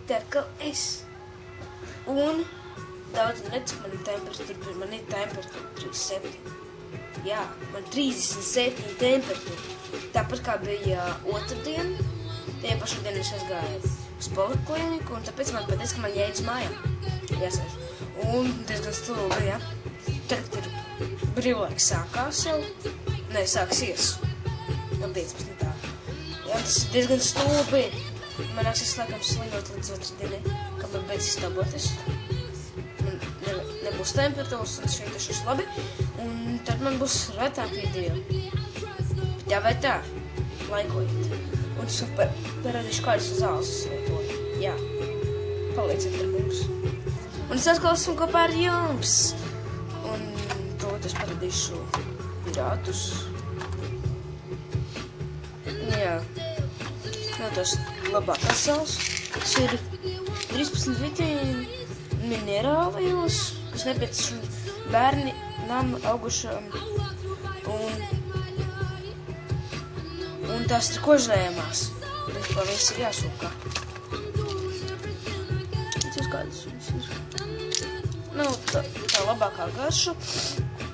Tā kā es. Un daudz necik man ir temperatūra, man ir temperatūra 37. Jā, man 37 temperatūra. Tāpat kā bija otrdien, tajā pašu dienu es aizgāju uz polikliniku, un tāpēc man pateica, ka man jāiet uz mājām. Jāsēž. Un diezgan stulbi, jā. Tagad ir brīvlaiks sākās jau. Nē, sāksies. No 15. Jā, tas ir diezgan stulbi. Man nāksies laikam slimot līdz otrdienai, kad man beidzas tabotes. Man nebūs temperatūras, un es jūtašos labi. Un tad man būs retāk video. Bet jā vai tā, laikojiet. Un super, parādīšu kādas zāles es lietoju. Jā, palieciet ar mums. Un es atklāsim kopā ar jums. Un tūlīt es parādīšu pirātus. Jā. Nav tās labākās zāles. Tas ir 13 vitamīnu minerālijos, kas nepieciešami bērnam, augušam un tās ir kožlējamās. Principā viss ir jāsūkā. Tas kādas viņas ir. Nav tā labākā garša.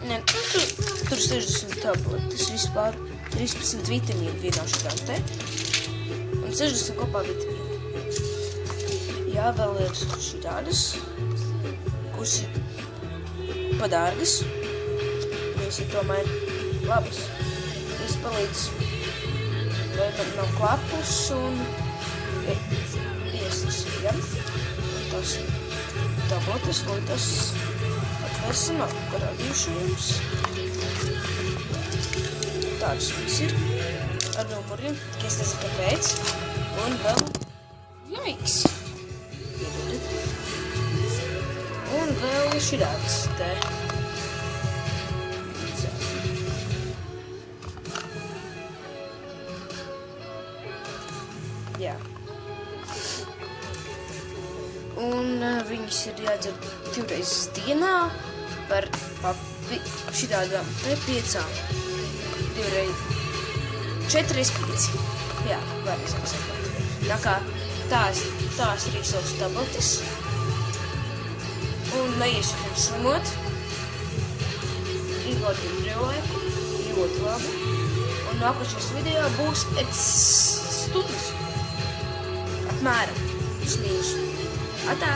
Ne, tur 60 tabletes vispār. 13 vitamīnu vienā šitām te. Un 60 kopā vitamīnu. Jā, vēl ir šitādas, kuras ir padārgas. Viņas ir tomēr labas. Viņas palīdz, vai man nav klapus un iesnas, ja? Un tās tabletes, lai tas atvērsim, parādīšu jums. Tādas viņas ir. Ar numuriem, ka es nezinu, kāpēc. Un vēl jaiks. Un vēl širāds te. Jā. Un viņas ir jādzer 2 reizes dienā par šitādām te 5. 2 reizes. 4 reizes 5. Jā, varēsim sakot. Tā kā tās arī savas tabletes. Un neiešu jums slimot. Izbaudīt brīvlaiku. Ļoti labi. Un nākošais video būs pēc stundas. Apmēram. Smīšu. Atā.